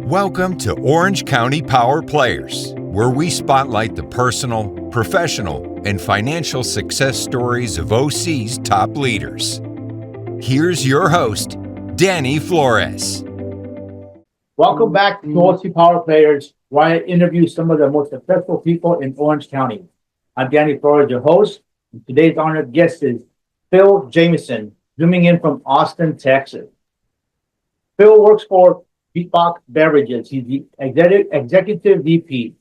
Welcome to Orange County Power Players, where we spotlight the personal, professional, and financial success stories of OC's top leaders. Here's your host, Danny Flores. Welcome back to OC Power Players, where I interview some of the most successful people in Orange County. I'm Danny Flores, your host, and today's honored guest is Phil Jamison, zooming in from Austin, Texas. Phil works for BeatBox Beverages. He's the executive VP.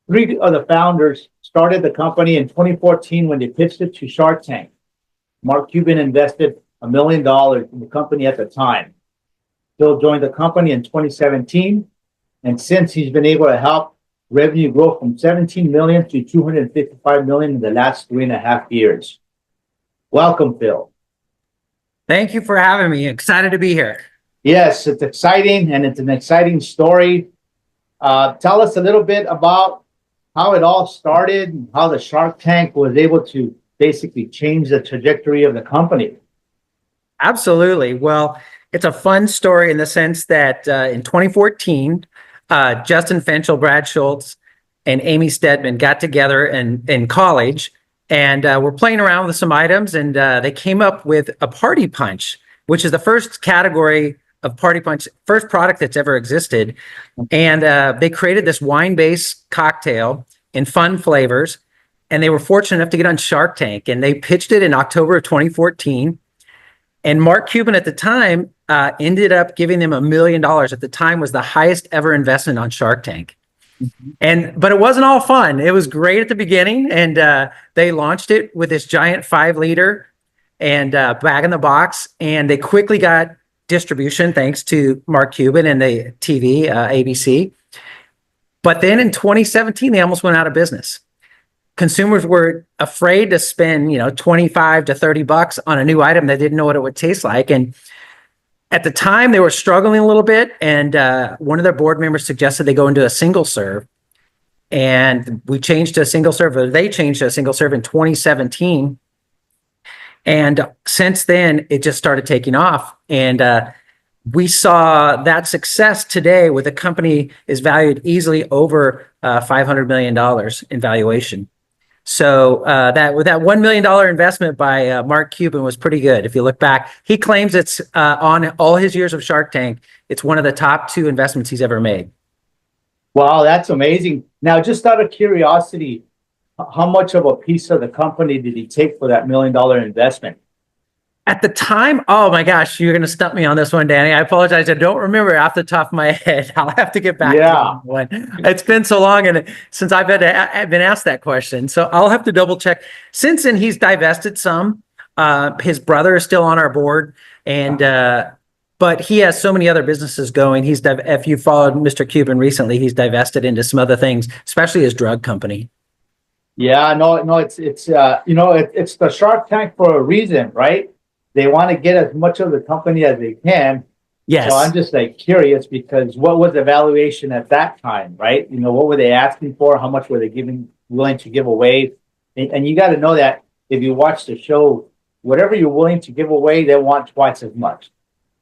Three of the founders started the company in 2014 when they pitched it to Shark Tank. Mark Cuban invested $1 million in the company at the time. Phil joined the company in 2017, and since he's been able to help revenue grow from 17 million to 255 million in the last 3.5 years. Welcome, Phil. Thank you for having me. Excited to be here. Yes, it's exciting, and it's an exciting story. Tell us a little bit about how it all started and how the Shark Tank was able to basically change the trajectory of the company. Absolutely. Well, it's a fun story in the sense that in 2014, Justin Fenchel, Brad Schultz, and Amy Stedman got together in college and were playing around with some items, and they came up with a party punch, which is the first category of party punch, first product that's ever existed. And they created this wine-based cocktail in fun flavors, and they were fortunate enough to get on Shark Tank, and they pitched it in October of 2014. And Mark Cuban at the time ended up giving them $1 million. At the time was the highest ever investment on Shark Tank. But it wasn't all fun. It was great at the beginning, and they launched it with this giant 5-liter and bag in the box, and they quickly got distribution thanks to Mark Cuban and the TV, ABC. But then in 2017, they almost went out of business. Consumers were afraid to spend, $25 to $30 on a new item. They didn't know what it would taste like. And at the time, they were struggling a little bit. And one of their board members suggested they go into a single serve. And we changed to a single serve, or they changed to a single serve in 2017. And since then, it just started taking off. And we saw that success today with the company is valued easily over $500 million in valuation. So with that $1 million investment by Mark Cuban was pretty good. If you look back, he claims it's on all his years of Shark Tank, it's one of the top 2 investments he's ever made. Wow, that's amazing. Now, just out of curiosity, how much of a piece of the company did he take for that $1 million investment? At the time, oh my gosh, you're going to stump me on this one, Danny. I apologize. I don't remember off the top of my head. I'll have to get back to that one. It's been so long and since I've been asked that question. So I'll have to double check. Since then, he's divested some. His brother is still on our board, and but he has so many other businesses going. If you followed Mr. Cuban recently, he's divested into some other things, especially his drug company. Yeah, no, it's the Shark Tank for a reason, right? They want to get as much of the company as they can. Yes. So I'm just curious, because what was the valuation at that time, right? What were they asking for? How much were they willing to give away? And you got to know that if you watch the show, whatever you're willing to give away, they want twice as much.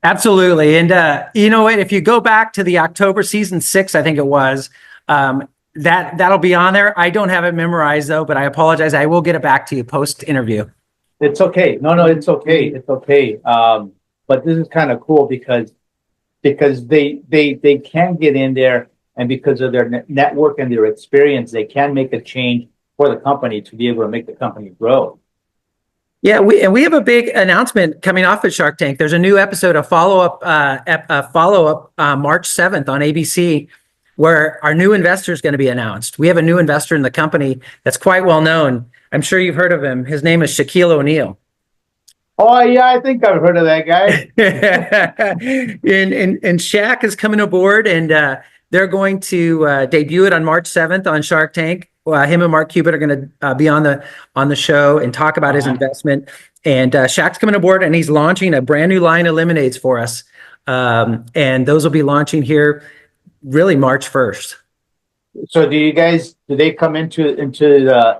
Absolutely. And you know what? If you go back to the October season 6, I think it was, that'll be on there. I don't have it memorized though, but I apologize. I will get it back to you post interview. It's okay. No, it's okay. It's okay. But this is kind of cool because they can get in there, and because of their network and their experience, they can make a change for the company to be able to make the company grow. Yeah, we have a big announcement coming off at Shark Tank. There's a new episode, a follow-up March 7th on ABC, where our new investor is going to be announced. We have a new investor in the company that's quite well known. I'm sure you've heard of him. His name is Shaquille O'Neal. Oh, yeah, I think I've heard of that guy. and Shaq is coming aboard, and they're going to debut it on March 7th on Shark Tank. Him and Mark Cuban are going to be on the show and talk about his investment. And Shaq's coming aboard, and he's launching a brand new line of lemonades for us. And those will be launching here really March 1st. So do they come into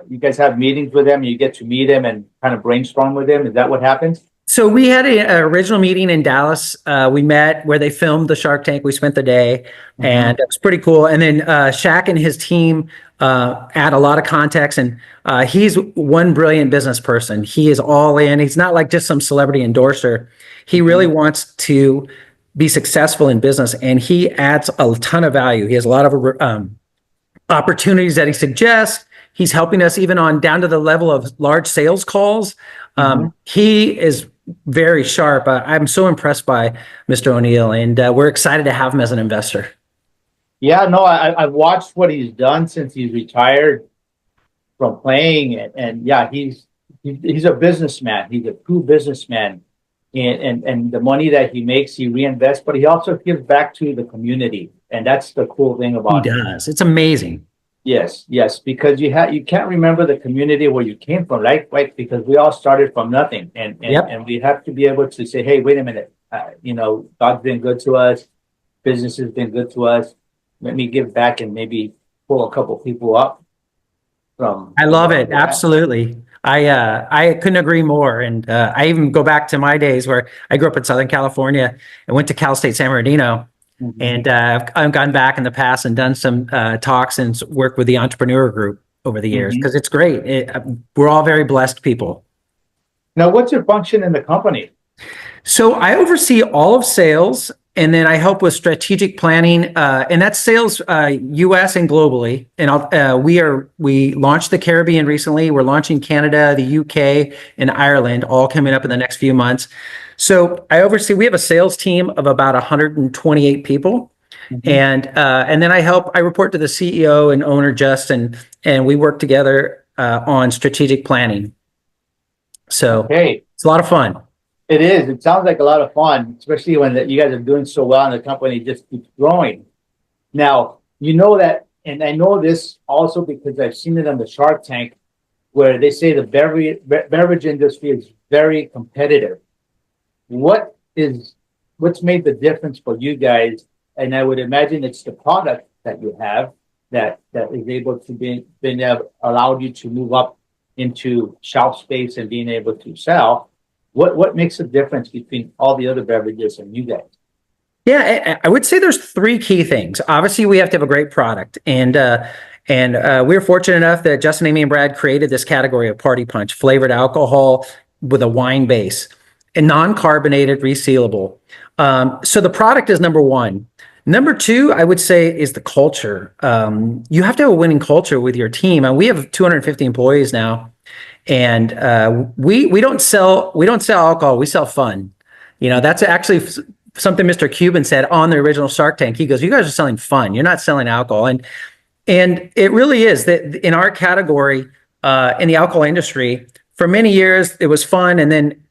you guys have meetings with them, you get to meet them and kind of brainstorm with them? Is that what happens? So we had an original meeting in Dallas. We met where they filmed the Shark Tank. We spent the day, and it was pretty cool. And then Shaq and his team add a lot of context. And he's one brilliant business person. He is all in. He's not like just some celebrity endorser. He really wants to be successful in business, and he adds a ton of value. He has a lot of opportunities that he suggests. He's helping us even on down to the level of large sales calls. He is very sharp. I'm so impressed by Mr. O'Neal, and we're excited to have him as an investor. Yeah, no, I've watched what he's done since he's retired from playing, and yeah, he's a businessman. He's a true businessman, and the money that he makes, he reinvests, but he also gives back to the community, and that's the cool thing about He does. It's amazing. Yes, because you can't remember the community where you came from, right? Right, because we all started from nothing, and we have to be able to say, hey, wait a minute, God's been good to us, business has been good to us. Let me give back and maybe pull a couple people up from. I love it. Absolutely. I couldn't agree more. And I even go back to my days where I grew up in Southern California and went to Cal State San Bernardino. And I've gone back in the past and done some talks and worked with the entrepreneur group over the years because it's great. We're all very blessed people. Now, what's your function in the company? So I oversee all of sales, and then I help with strategic planning, and that's sales U.S. and globally. And we launched the Caribbean recently. We're launching Canada, the U.K., and Ireland, all coming up in the next few months. So we have a sales team of about 128 people. And then I report to the CEO and owner, Justin, and we work together on strategic planning. So it's a lot of fun. It is. It sounds like a lot of fun, especially when you guys are doing so well and the company just keeps growing. Now, you know that, and I know this also because I've seen it on the Shark Tank, where they say the beverage industry is very competitive. What's made the difference for you guys? And I would imagine it's the product that you have that is able to allowed you to move up into shelf space and being able to sell. What makes a difference between all the other beverages and you guys? Yeah, I would say there's three key things. Obviously, we have to have a great product, and we're fortunate enough that Justin, Amy, and Brad created this category of Party Punch, flavored alcohol with a wine base, and non-carbonated, resealable. So the product is number one. Number two, I would say, is the culture. You have to have a winning culture with your team, and we have 250 employees now. And we don't sell alcohol. We sell fun. That's actually something Mr. Cuban said on the original Shark Tank. He goes, "You guys are selling fun. You're not selling alcohol." And it really is that in our category, in the alcohol industry, for many years it was fun, and then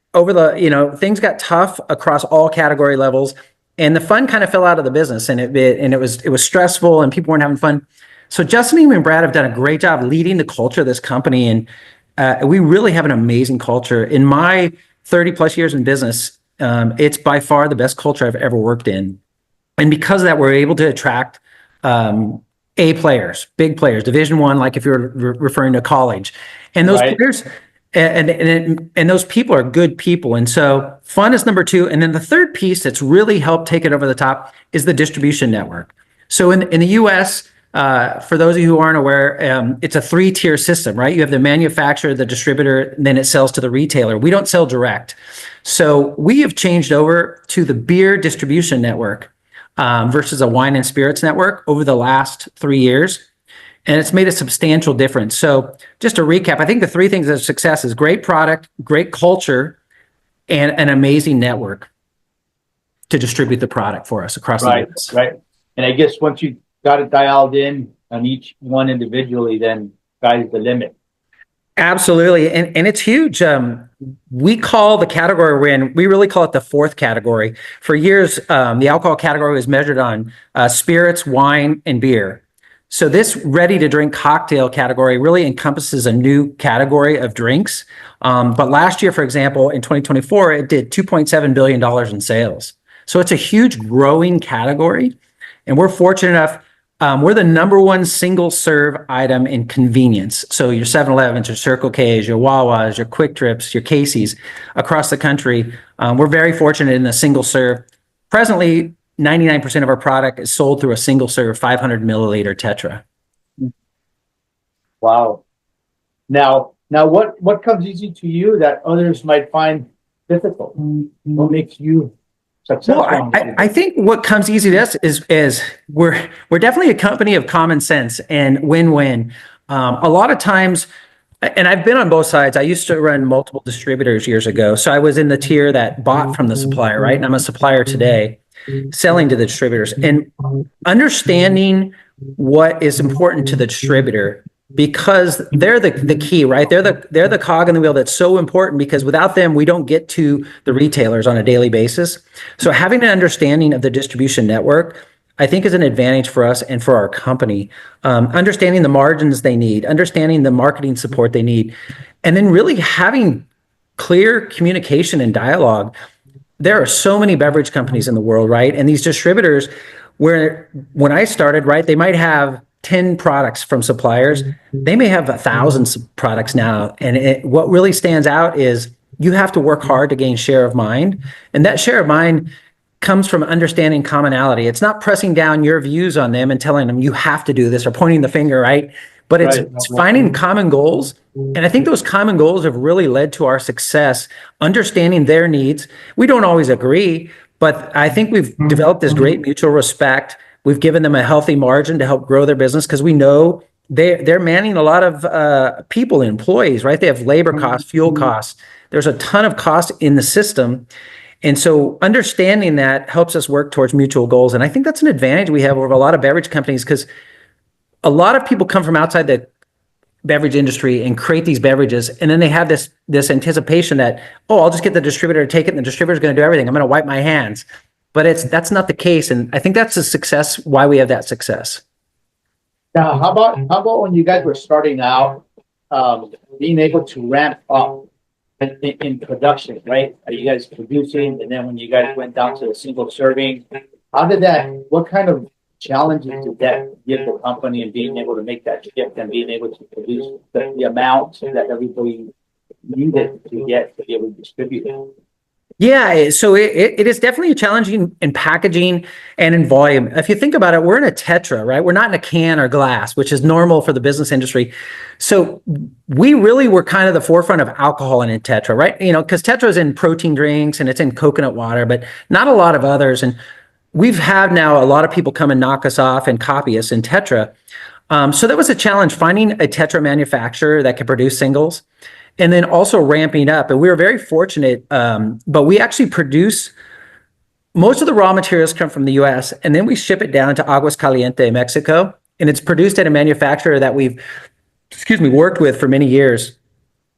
things got tough across all category levels, and the fun kind of fell out of the business, and it was stressful, and people weren't having fun. So Justin and Brad have done a great job leading the culture of this company, and we really have an amazing culture. In my 30 plus years in business, it's by far the best culture I've ever worked in. And because of that, we're able to attract A players, big players, Division I, like if you're referring to college. And those players, and those people are good people. And so fun is number two. And then the third piece that's really helped take it over the top is the distribution network. So in the U.S., for those of you who aren't aware, it's a three-tier system, right? You have the manufacturer, the distributor, and then it sells to the retailer. We don't sell direct. So we have changed over to the beer distribution network versus a wine and spirits network over the last 3 years. And it's made a substantial difference. So just to recap, I think the three things of success is great product, great culture, and an amazing network to distribute the product for us across the US. Right. And I guess once you got it dialed in on each one individually, then sky's the limit. Absolutely. And it's huge. We call the category we're in, we really call it the fourth category. For years, the alcohol category was measured on spirits, wine, and beer. So this ready-to-drink cocktail category really encompasses a new category of drinks. But last year, for example, in 2024, it did $2.7 billion in sales. So it's a huge growing category. And we're fortunate enough, We're the number one single serve item in convenience. So your 7-Elevens, your Circle K's, your Wawa's, your Quick Trips, your Casey's across the country. We're very fortunate in the single serve. Presently, 99% of our product is sold through a single serve 500 milliliter Tetra. Wow. Now, what comes easy to you that others might find difficult? What makes you successful? Well, I think what comes easy to us is we're definitely a company of common sense and win-win. A lot of times, and I've been on both sides. I used to run multiple distributors years ago. So I was in the tier that bought from the supplier, right? And I'm a supplier today, selling to the distributors and understanding what is important to the distributor, because they're the key, right? They're the cog in the wheel that's so important, because without them, we don't get to the retailers on a daily basis. So having an understanding of the distribution network, I think, is an advantage for us and for our company. Understanding the margins they need, understanding the marketing support they need, and then really having clear communication and dialogue. There are so many beverage companies in the world, right? And these distributors, where when I started, right, they might have 10 products from suppliers. They may have 1,000 products now. And what really stands out is you have to work hard to gain share of mind. And that share of mind comes from understanding commonality. It's not pressing down your views on them and telling them you have to do this or pointing the finger, right? But it's finding common goals. And I think those common goals have really led to our success, understanding their needs. We don't always agree, but I think we've developed this great mutual respect. We've given them a healthy margin to help grow their business, because we know they're manning a lot of people and employees, right? They have labor costs, fuel costs. There's a ton of cost in the system. And so understanding that helps us work towards mutual goals. And I think that's an advantage we have over a lot of beverage companies, because a lot of people come from outside the beverage industry and create these beverages. And then they have this anticipation that, oh, I'll just get the distributor to take it and the distributor's going to do everything. I'm going to wipe my hands. But that's not the case. And I think that's a success, why we have that success. Now, how about when you guys were starting out, being able to ramp up in production, right? Are you guys producing? And then when you guys went down to the single serving, what kind of challenges did that give the company in being able to make that shift and being able to produce the amount that everybody needed to get to be able to distribute it? Yeah, so it is definitely challenging in packaging and in volume. If you think about it, we're in a Tetra, right? We're not in a can or glass, which is normal for the business industry. So we really were kind of the forefront of alcohol in Tetra, right? You know, because Tetra is in protein drinks and it's in coconut water, but not a lot of others. And we've had now a lot of people come and knock us off and copy us in Tetra. So that was a challenge, finding a Tetra manufacturer that could produce singles. And then also ramping up. And we were very fortunate, but we actually produce, most of the raw materials come from the US, and then we ship it down to Aguascalientes, Mexico. And it's produced at a manufacturer that we've, worked with for many years.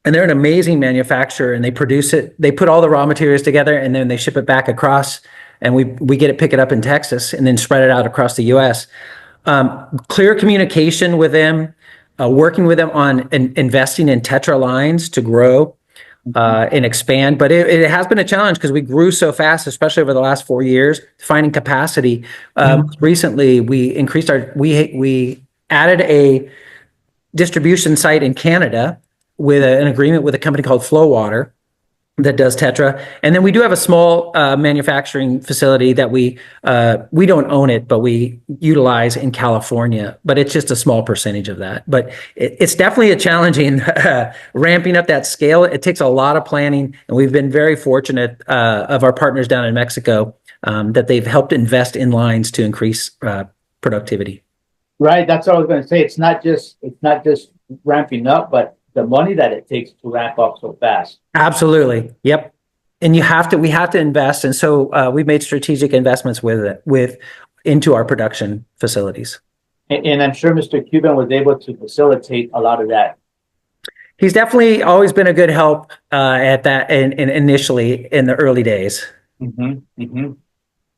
And they're an amazing manufacturer, and they produce it. They put all the raw materials together, and then they ship it back across, and we get it, pick it up in Texas, and then spread it out across the US. Clear communication with them. Working with them on investing in Tetra lines to grow and expand. But it has been a challenge because we grew so fast, especially over the last 4 years, finding capacity. Recently, we increased we added a distribution site in Canada with an agreement with a company called Flow Water that does Tetra. And then we do have a small manufacturing facility that we don't own it, but we utilize in California, but it's just a small percentage of that. But it's definitely a challenging ramping up that scale. It takes a lot of planning, and we've been very fortunate of our partners down in Mexico that they've helped invest in lines to increase productivity. Right. That's what I was going to say. It's not just ramping up, but the money that it takes to ramp up so fast. Absolutely. Yep. And we have to invest. And so we've made strategic investments into our production facilities. And I'm sure Mr. Cuban was able to facilitate a lot of that. He's definitely always been a good help at that and initially in the early days. Mm-hmm. Mm-hmm.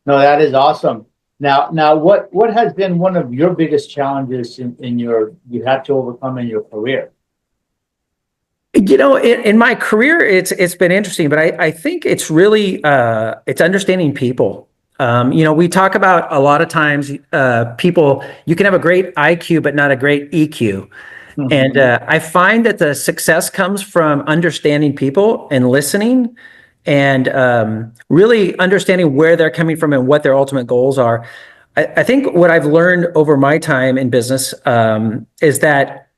No, that is awesome. Now, what has been one of your biggest challenges you had to overcome in your career? You know, in my career, it's been interesting, but I think it's really it's understanding people. We talk about a lot of times people, you can have a great IQ, but not a great EQ. Mhm. And I find that the success comes from understanding people and listening and really understanding where they're coming from and what their ultimate goals are. I think what I've learned over my time in business is that,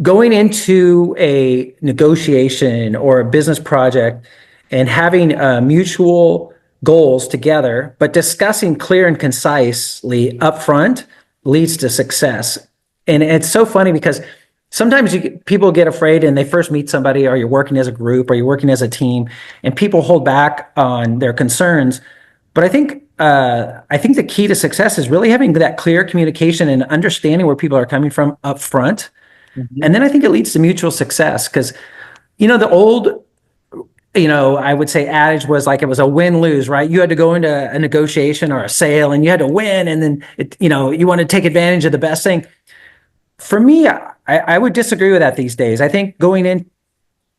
going into a negotiation or a business project and having mutual goals together, but discussing clear and concisely upfront leads to success. And it's so funny because sometimes people get afraid and they first meet somebody, or you're working as a group or you're working as a team, and people hold back on their concerns. But I think the key to success is really having that clear communication and understanding where people are coming from up front. Mhm. And then I think it leads to mutual success because, the old, I would say adage was like it was a win-lose, right? You had to go into a negotiation or a sale and you had to win, and then you want to take advantage of the best thing. For me, I would disagree with that these days. I think going in,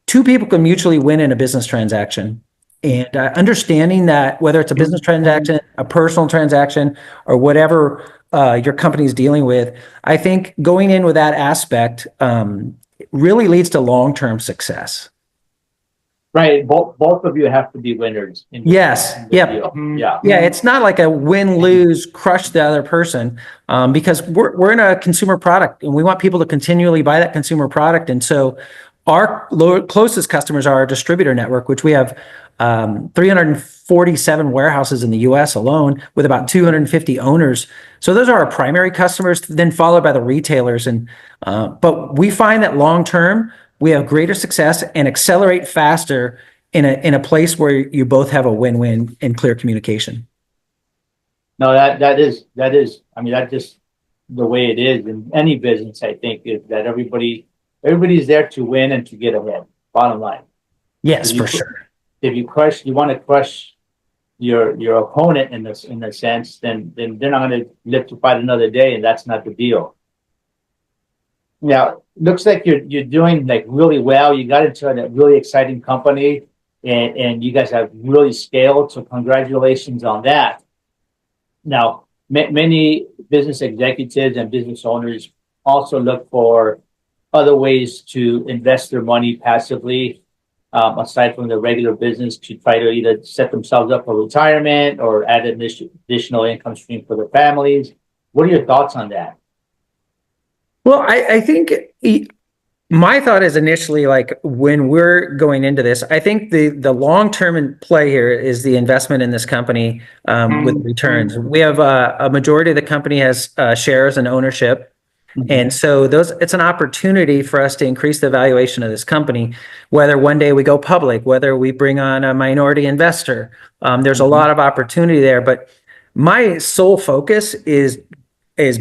two people can mutually win in a business transaction. And understanding that whether it's a business transaction, a personal transaction, or whatever your company is dealing with, I think going in with that aspect really leads to long-term success. Right. Both of you have to be winners. Yes. In the Yep. deal. Yeah. Yeah, it's not like a win-lose, crush the other person, because we're in a consumer product and we want people to continually buy that consumer product. And so our closest customers are our distributor network, which we have 347 warehouses in the US alone with about 250 owners. So those are our primary customers, then followed by the retailers. But we find that long term, we have greater success and accelerate faster in a place where you both have a win-win and clear communication. No, that is. I mean, that's just the way it is in any business. I think is that everybody's there to win and to get ahead. Bottom line. Yes, for sure. If you want to crush your opponent in a sense, then they're not going to live to fight another day, and that's not the deal. Now, looks like you're doing like really well. You got into a really exciting company, and you guys have really scaled. So congratulations on that. Now, many business executives and business owners also look for other ways to invest their money passively, aside from the regular business, to try to either set themselves up for retirement or add an additional income stream for their families. What are your thoughts on that? Well, I think my thought is initially, like when we're going into this, I think the long-term play here is the investment in this company with returns. We have a majority of the company has shares and ownership. And so it's an opportunity for us to increase the valuation of this company, whether one day we go public, whether we bring on a minority investor. There's a lot of opportunity there, but my sole focus is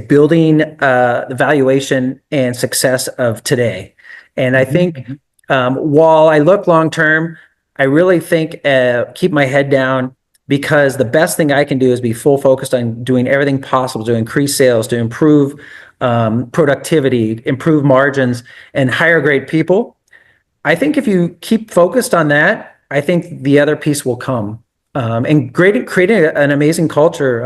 building the valuation and success of today. And I think while I look long term, I really think keep my head down, because the best thing I can do is be full focused on doing everything possible to increase sales, to improve productivity, improve margins, and hire great people. I think if you keep focused on that, I think the other piece will come. And creating an amazing culture.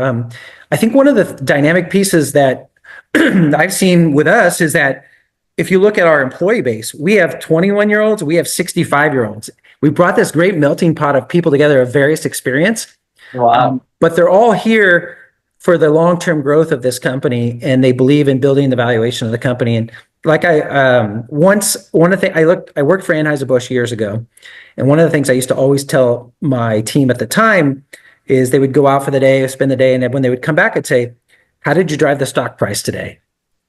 I think one of the dynamic pieces that I've seen with us is that if you look at our employee base, we have 21-year-olds, we have 65-year-olds. We brought this great melting pot of people together of various experience. Wow. But they're all here for the long-term growth of this company, and they believe in building the valuation of the company. And like I worked for Anheuser-Busch years ago, and one of the things I used to always tell my team at the time is they would go out for the day, spend the day, and then when they would come back, I'd say, "How did you drive the stock price today?"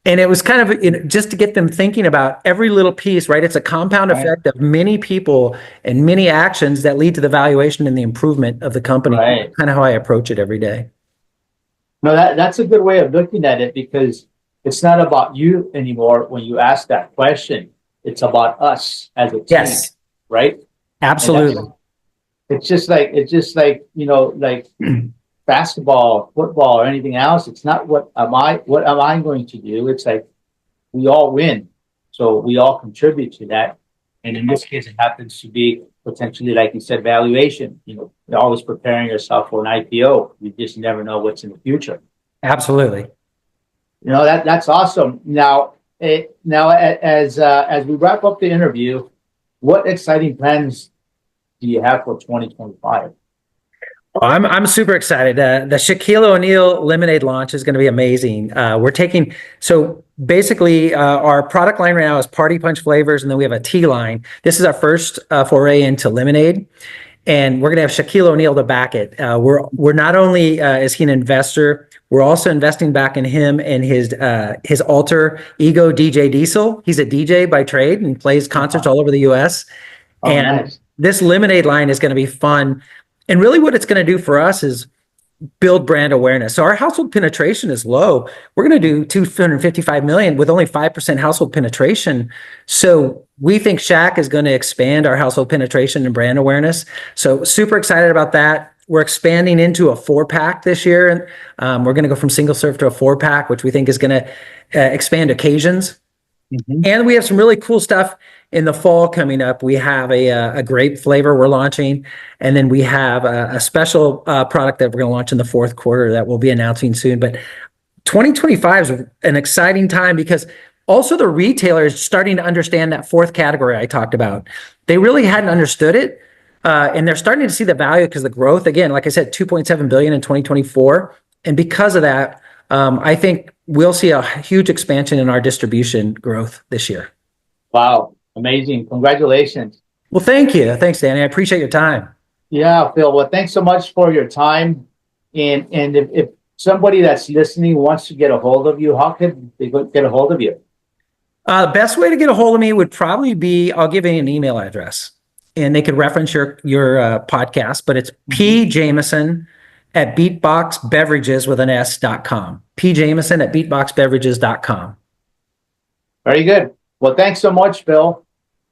And it was kind of just to get them thinking about every little piece, right? It's a compound effect of many people and many actions that lead to the valuation and the improvement of the company. Right. Kind of how I approach it every day. No, that's a good way of looking at it, because it's not about you anymore when you ask that question. It's about us as a team, Yes, right? absolutely. It's just like like basketball, football, or anything else. It's not what am I going to do? It's like we all win, so we all contribute to that. And in this case, it happens to be potentially, like you said, valuation. You're always preparing yourself for an IPO. You just never know what's in the future. Absolutely. That's awesome. Now, as we wrap up the interview, what exciting plans do you have for 2025? I'm super excited. The Shaquille O'Neal lemonade launch is going to be amazing. So basically our product line right now is Party Punch flavors, and then we have a tea line. This is our first foray into lemonade, and we're going to have Shaquille O'Neal to back it. We're not only is he an investor, we're also investing back in him and his alter ego DJ Diesel. He's a DJ by trade and plays concerts all over the U.S. Oh, and nice. This lemonade line is going to be fun. And really what it's going to do for us is build brand awareness. So our household penetration is low. We're going to do 255 million with only 5% household penetration. So we think Shaq is going to expand our household penetration and brand awareness. So super excited about that. We're expanding into a 4-pack this year. We're going to go from single serve to a 4-pack, which we think is going to expand occasions. Mm-hmm. And we have some really cool stuff in the fall coming up. We have a grape flavor we're launching, and then we have a special product that we're going to launch in the fourth quarter that we'll be announcing soon. But 2025 is an exciting time because also the retailers starting to understand that fourth category I talked about. They really hadn't understood it, and they're starting to see the value because the growth, again, like I said, 2.7 billion in 2024. And because of that, I think we'll see a huge expansion in our distribution growth this year. Wow. Amazing. Congratulations. Well, thank you. Thanks, Danny. I appreciate your time. Yeah, Phil. Well, thanks so much for your time. And if somebody that's listening wants to get a hold of you, how could they get a hold of you? The best way to get a hold of me would probably be, I'll give you an email address, and they could reference your podcast, but it's pjamison@beatboxbeverages with an s.com. pjamison@beatboxbeverages.com. Very good. Well, thanks so much, Phil.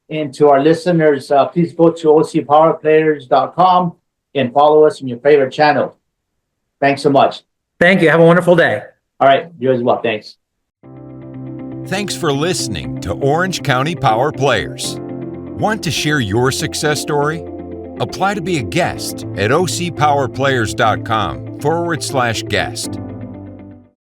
And to our listeners, please go to ocpowerplayers.com and follow us on your favorite channel. Thanks so much. Thank you. Have a wonderful day. All right. You as well. Thanks. Thanks for listening to Orange County Power Players. Want to share your success story? Apply to be a guest at ocpowerplayers.com/guest.